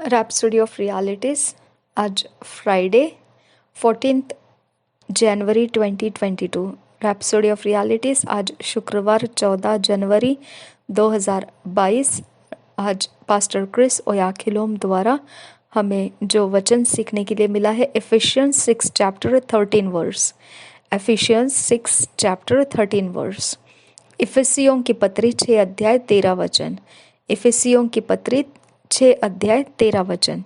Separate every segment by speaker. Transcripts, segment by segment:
Speaker 1: Rhapsody of realities. आज Friday 14 जनवरी 2022। Rhapsody of realities आज शुक्रवार 14 जनवरी 2022। आज पास्टर क्रिस ओयाखिलोम द्वारा हमें जो वचन सीखने के लिए मिला है Ephesians 6 chapter 13 verse. Ephesians 6 chapter 13 verse. इफिसियों की पत्री 6 अध्याय 13 वचन। इफिसियों की पत्री 6 अध्याय 13 वचन।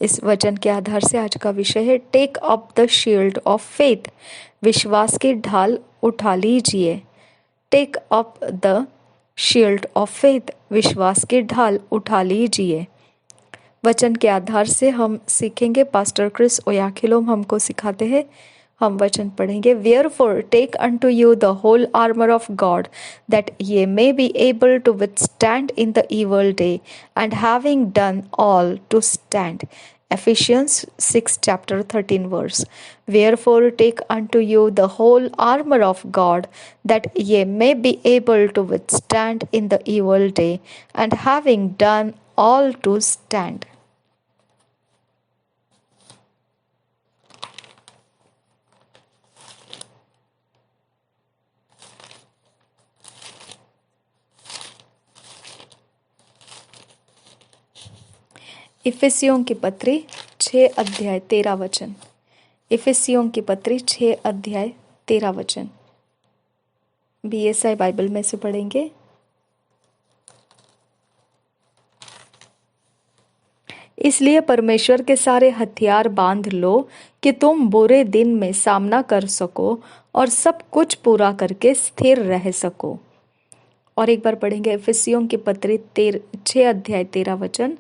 Speaker 1: इस वचन के आधार से आज का विषय है take up the shield of faith. विश्वास की ढाल उठा लीजिए। Take up the shield of faith. विश्वास की ढाल उठा लीजिए। वचन के आधार से हम सीखेंगे। पास्टर क्रिस ओयाखिलोम हमको सिखाते हैं। हम वचन पढ़ेंगे। Wherefore take unto you the whole armor of God, that ye may be able to withstand in the evil day, and having done all to stand. Ephesians 6 chapter 13 verse. Wherefore take unto you the whole armor of God, that ye may be able to withstand in the evil day, and having done all to stand. इफिसियों की पत्री 6 अध्याय 13 वचन। इफिसियों की पत्री 6 अध्याय 13 वचन। BSI Bible में से पढ़ेंगे। इसलिए परमेश्वर के सारे हथियार बांध लो कि तुम बुरे दिन में सामना कर सको और सब कुछ पूरा करके स्थिर रह सको। और एक बार पढ़ेंगे इफिसियों की पत्री 6 अध्याय 13 वचन।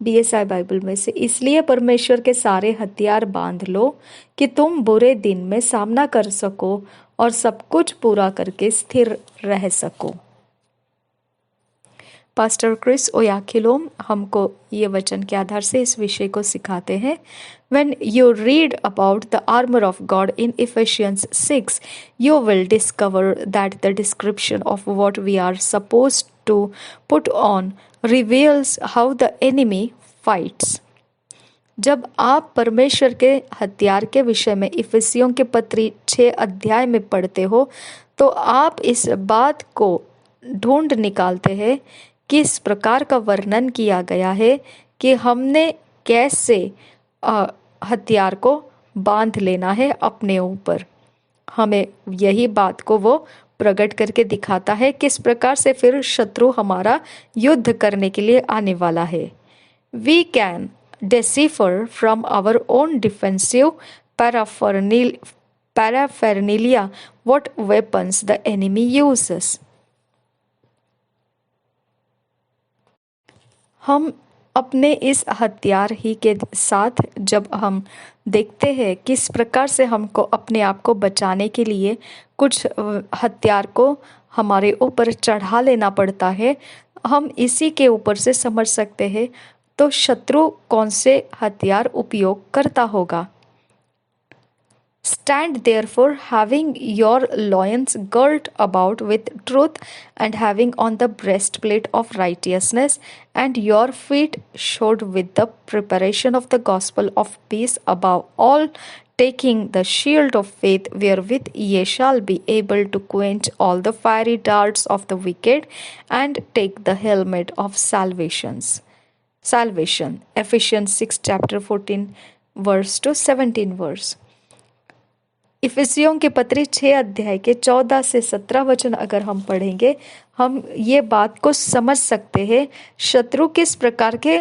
Speaker 1: बीएसआई बाइबल में से इसलिए परमेश्वर के सारे हथियार बांध लो कि तुम बुरे दिन में सामना कर सको और सब कुछ पूरा करके स्थिर रह सको। पास्टर क्रिस ओयाखिलोम हमको ये वचन के आधार से इस विषय को सिखाते हैं। When you read about the armor of God in Ephesians 6, you will discover that the description of what we are supposed to put on reveals how the enemy fights. जब आप परमेश्वर के हथियार के विषय में इफिसियों के पत्री 6 अध्याय में पढ़ते हो तो आप इस बात को ढूंढ निकालते हैं किस प्रकार का वर्णन किया गया है कि हमने कैसे हथियार को बांध लेना है अपने ऊपर। हमें यही बात को वो प्रकट करके दिखाता है किस प्रकार से फिर शत्रु हमारा युद्ध करने के लिए आने वाला है। We can decipher from our own defensive paraphernalia what weapons the enemy uses. हम अपने इस हथियार ही के साथ जब हम देखते हैं किस प्रकार से हमको अपने आप को बचाने के लिए कुछ हथियार को हमारे ऊपर चढ़ा लेना पड़ता है, हम इसी के ऊपर से समझ सकते हैं तो शत्रु कौन से हथियार उपयोग करता होगा। Stand therefore, having your loins girt about with truth, and having on the breastplate of righteousness, and your feet shod with the preparation of the gospel of peace. Above all, taking the shield of faith, wherewith ye shall be able to quench all the fiery darts of the wicked, and take the helmet of salvation. Ephesians 6 chapter 14 verse to 17 verse। इफिसियों की पत्री 6 अध्याय के 14 से 17 वचन अगर हम पढ़ेंगे हम ये बात को समझ सकते हैं शत्रु किस प्रकार के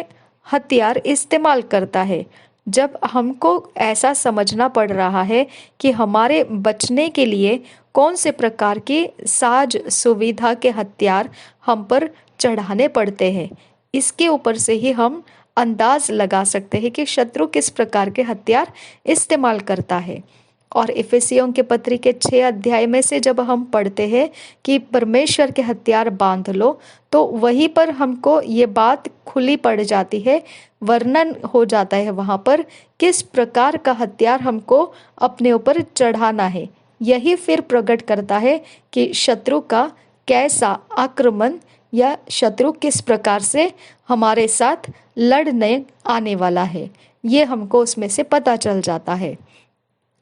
Speaker 1: हथियार इस्तेमाल करता है। जब हमको ऐसा समझना पड़ रहा है कि हमारे बचने के लिए कौन से प्रकार की साज सुविधा के हथियार हम पर चढ़ाने पड़ते हैं, इसके ऊपर से ही हम अंदाज लगा सकते हैं कि शत्रु किस प्रकार के हथियार इस्तेमाल करता है। और इफिसियों के पत्री के 6 अध्याय में से जब हम पढ़ते हैं कि परमेश्वर के हथियार बांध लो तो वहीं पर हमको ये बात खुली पड़ जाती है, वर्णन हो जाता है वहाँ पर किस प्रकार का हथियार हमको अपने ऊपर चढ़ाना है। यही फिर प्रकट करता है कि शत्रु का कैसा आक्रमण या शत्रु किस प्रकार से हमारे साथ लड़ने आने वाला है, ये हमको उसमें से पता चल जाता है।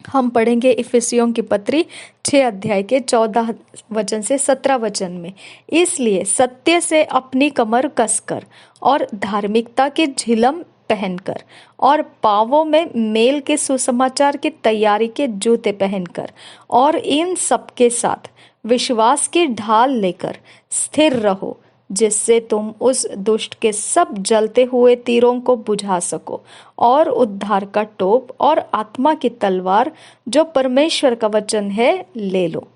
Speaker 1: हम पढ़ेंगे इफिसियों की पत्री 6 अध्याय के 14 वचन से 17 वचन में। इसलिए सत्य से अपनी कमर कसकर और धार्मिकता के झिलम पहनकर और पांवों में मेल के सुसमाचार की तैयारी के जूते पहनकर और इन सबके साथ विश्वास की ढाल लेकर स्थिर रहो, जिससे तुम उस दुष्ट के सब जलते हुए तीरों को बुझा सको और उद्धार का टोप और आत्मा की तलवार जो परमेश्वर का वचन है ले लो।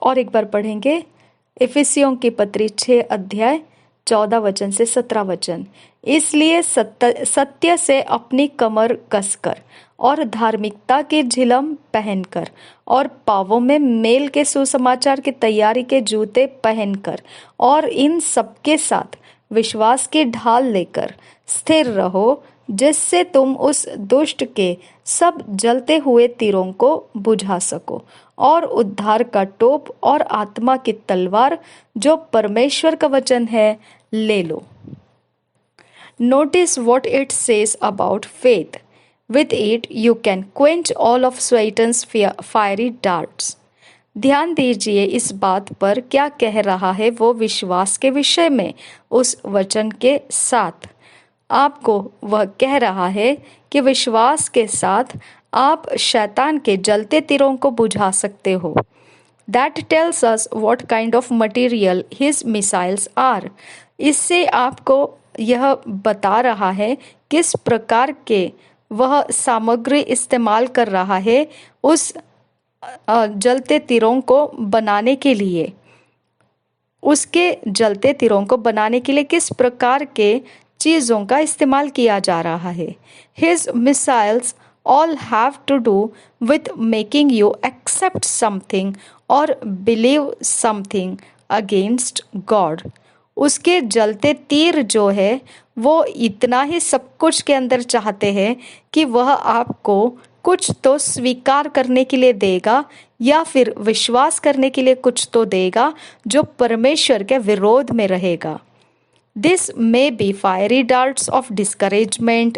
Speaker 1: और एक बार पढ़ेंगे इफिसियों की पत्री 6 अध्याय 14 वचन से 17 वचन। इसलिए सत्य से अपनी कमर कसकर और धार्मिकता के झिलम पहनकर और पांवों में मेल के सुसमाचार की तैयारी के जूते पहनकर और इन सबके साथ विश्वास की ढाल लेकर स्थिर रहो, जिससे तुम उस दुष्ट के सब जलते हुए तीरों को बुझा सको और उद्धार का टोप और आत्मा की तलवार जो परमेश्वर का वचन है ले लो। Notice what it says about faith. With it, you can quench all of Satan's fiery darts. ध्यान दीजिए इस बात पर क्या कह रहा है वो विश्वास के विषय में। उस वचन के साथ आपको वह कह रहा है कि विश्वास के साथ आप शैतान के जलते तीरों को बुझा सकते हो। That tells us what kind of material his missiles are. इससे आपको यह बता रहा है किस प्रकार के वह सामग्री इस्तेमाल कर रहा है उस जलते तीरों को बनाने के लिए। उसके जलते तीरों को बनाने के लिए किस प्रकार के चीज़ों का इस्तेमाल किया जा रहा है। His missiles all have to do with making you accept something or believe something against God. उसके जलते तीर जो है वो इतना ही सब कुछ के अंदर चाहते हैं कि वह आपको कुछ तो स्वीकार करने के लिए देगा या फिर विश्वास करने के लिए कुछ तो देगा जो परमेश्वर के विरोध में रहेगा। This may be fiery darts of discouragement,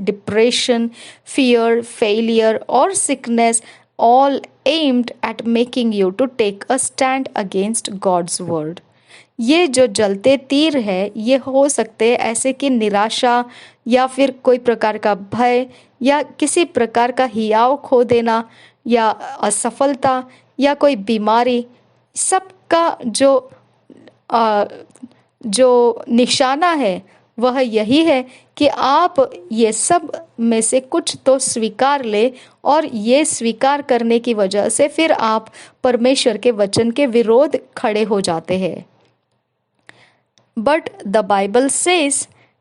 Speaker 1: depression, fear, failure or sickness, all aimed at making you to take a stand against God's word. ये जो जलते तीर है ये हो सकते हैं ऐसे कि निराशा या फिर कोई प्रकार का भय या किसी प्रकार का हियाव खो देना या असफलता या कोई बीमारी, सबका जो निशाना है वह यही है कि आप ये सब में से कुछ तो स्वीकार ले और ये स्वीकार करने की वजह से फिर आप परमेश्वर के वचन के विरोध खड़े हो जाते हैं। But the Bible says,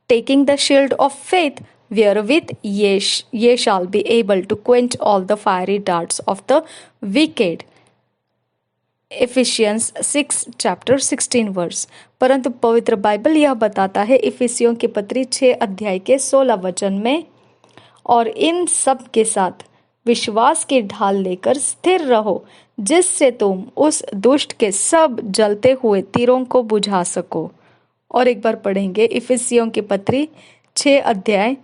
Speaker 1: taking the shield of faith, wherewith ye shall be able to quench all the fiery darts of the wicked. Ephesians 6 chapter 16 verse। परंतु पवित्र बाइबल यह बताता है इफिसियों की पत्री 6 अध्याय के 16 वचन में, और इन सब के साथ विश्वास की ढाल लेकर स्थिर रहो, जिससे तुम उस दुष्ट के सब जलते हुए तीरों को बुझा सको। और एक बार पढ़ेंगे इफिसियों की पत्री 6 अध्याय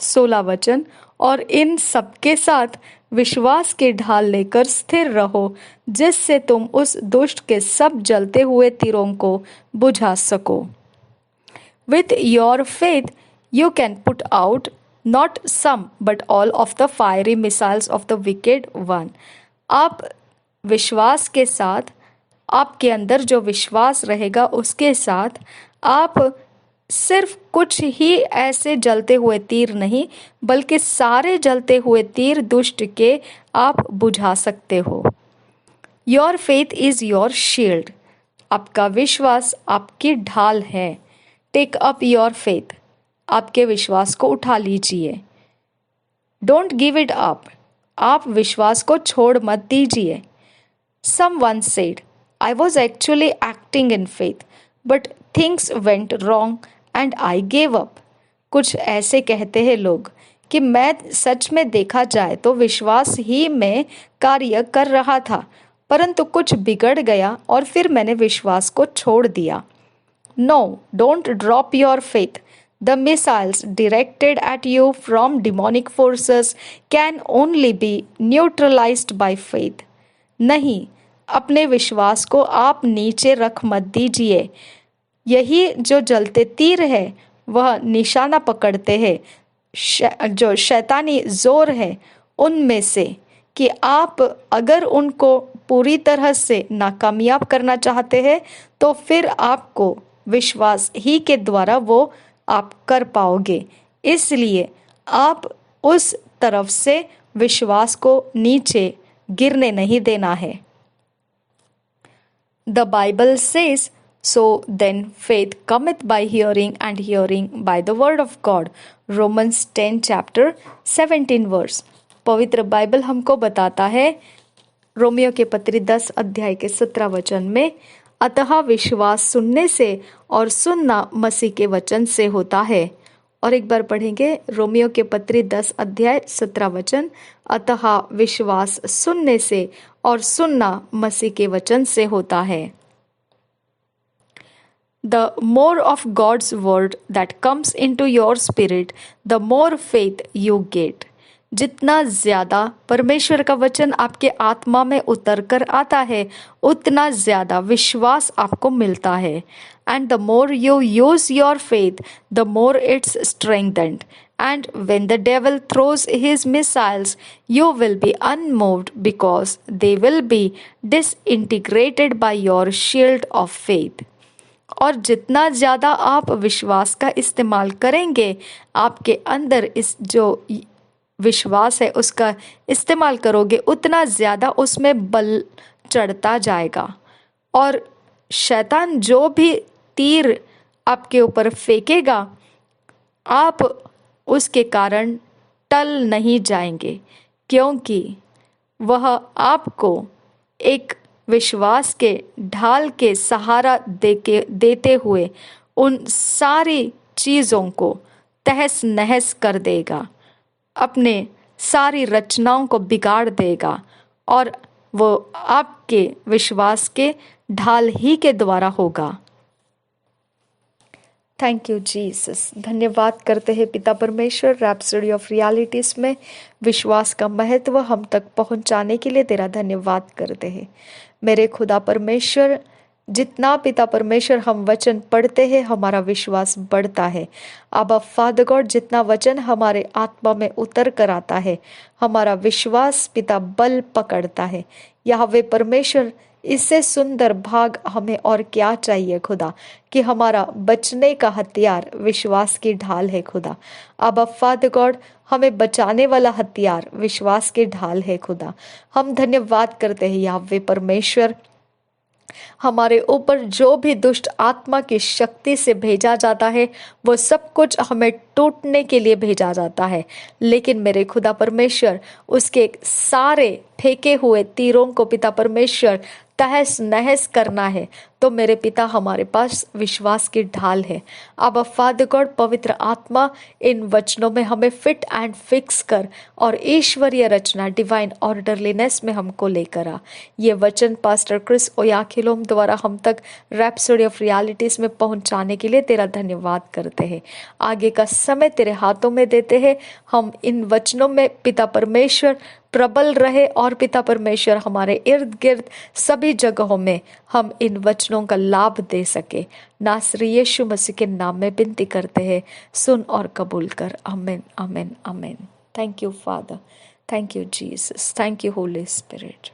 Speaker 1: 16 वचन, और इन सबके साथ विश्वास की ढाल लेकर स्थिर रहो, जिससे तुम उस दुष्ट के सब जलते हुए तीरों को बुझा सको। With your faith you can put out not some but all of the fiery missiles of the wicked one. आप विश्वास के साथ, आपके अंदर जो विश्वास रहेगा उसके साथ आप सिर्फ कुछ ही ऐसे जलते हुए तीर नहीं बल्कि सारे जलते हुए तीर दुष्ट के आप बुझा सकते हो। Your faith is your shield. आपका विश्वास आपकी ढाल है। Take up your faith. आपके विश्वास को उठा लीजिए। Don't give it up. आप विश्वास को छोड़ मत दीजिए। Someone said, I was actually acting in faith, but things went wrong and I gave up. कुछ ऐसे कहते हैं लोग कि मैं सच में देखा जाए तो विश्वास ही में कार्य कर रहा था, परंतु कुछ बिगड़ गया और फिर मैंने विश्वास को छोड़ दिया। No, don't drop your faith. The missiles directed at you from demonic forces can only be neutralized by faith. नहीं, अपने विश्वास को आप नीचे रख मत दीजिए। यही जो जलते तीर है वह निशाना पकड़ते हैं, जो शैतानी जोर है उनमें से, कि आप अगर उनको पूरी तरह से नाकामयाब करना चाहते हैं तो फिर आपको विश्वास ही के द्वारा वो आप कर पाओगे। इसलिए आप उस तरफ से विश्वास को नीचे गिरने नहीं देना है। The Bible says, so then faith cometh by hearing and hearing by the word of God. Romans 10 chapter 17 verse. पवित्र बाइबल हमको बताता है रोमियो के पत्री 10 अध्याय के 17 वचन में, अतः विश्वास सुनने से और सुनना मसीह के वचन से होता है। और एक बार पढ़ेंगे रोमियो के पत्री 10 अध्याय 17 वचन, अतः विश्वास सुनने से और सुनना मसीह के वचन से होता है। The more of God's word that comes into your spirit, the more faith you get. जितना ज्यादा परमेश्वर का वचन आपके आत्मा में उतर कर आता है उतना ज्यादा विश्वास आपको मिलता है। And the more you use your faith the more it's strengthened, and when the devil throws his missiles you will be unmoved because they will be disintegrated by your shield of faith. और जितना ज़्यादा आप विश्वास का इस्तेमाल करेंगे, आपके अंदर इस जो विश्वास है उसका इस्तेमाल करोगे, उतना ज़्यादा उसमें बल चढ़ता जाएगा। और शैतान जो भी तीर आपके ऊपर फेंकेगा, आप उसके कारण टल नहीं जाएंगे, क्योंकि वह आपको एक विश्वास के ढाल के सहारा देते हुए उन सारी चीज़ों को तहस नहस कर देगा, अपने सारी रचनाओं को बिगाड़ देगा, और वो आपके विश्वास के ढाल ही के द्वारा होगा। Thank you Jesus. धन्यवाद करते हैं पिता परमेश्वर, रैप्सोडी ऑफ रियलिटीज में विश्वास का महत्व हम तक पहुंचाने के लिए तेरा धन्यवाद करते हैं। मेरे खुदा परमेश्वर, जितना पिता परमेश्वर हम वचन पढ़ते हैं हमारा विश्वास बढ़ता है। आबा फादर गॉड, जितना वचन हमारे आत्मा में उतर कर आता है हमारा विश्वास पिता बल पकड़ता है। यहोवा परमेश्वर, इससे सुंदर भाग हमें और क्या चाहिए खुदा, कि हमारा बचने का हथियार विश्वास की ढाल है खुदा। आबा फादर गॉड, हमें बचाने वाला हथियार विश्वास की ढाल है खुदा। हम धन्यवाद करते हैं यहोवा परमेश्वर, हमारे ऊपर जो भी दुष्ट आत्मा की शक्ति से भेजा जाता है वो सब कुछ हमें टूटने के लिए भेजा जाता है, लेकिन मेरे खुदा परमेश्वर उसके सारे फेंके हुए तीरों को पिता परमेश्वर तहस नहस करना है। तो मेरे पिता, हमारे पास विश्वास की ढाल है। अब फादर गॉड, पवित्र आत्मा इन वचनों में हमें फिट एंड फिक्स कर और ईश्वरीय रचना डिवाइन ऑर्डरलीनेस में हमको लेकर आ। ये वचन पास्टर क्रिस ओयाखिलोम द्वारा हम तक रैप्सोडी ऑफ रियलिटीज में पहुंचाने के लिए तेरा धन्यवाद करते हैं। आगे का समय तेरे हाथों में देते हैं। हम इन वचनों में पिता परमेश्वर प्रबल रहे और पिता परमेश्वर हमारे इर्द गिर्द सभी जगहों में हम इन वचनों का लाभ दे सके। नासरी यीशु मसीह के नाम में विनती करते हैं, सुन और कबूल कर। आमीन, आमीन, आमीन। Thank you father, thank you Jesus, thank you Holi spirit.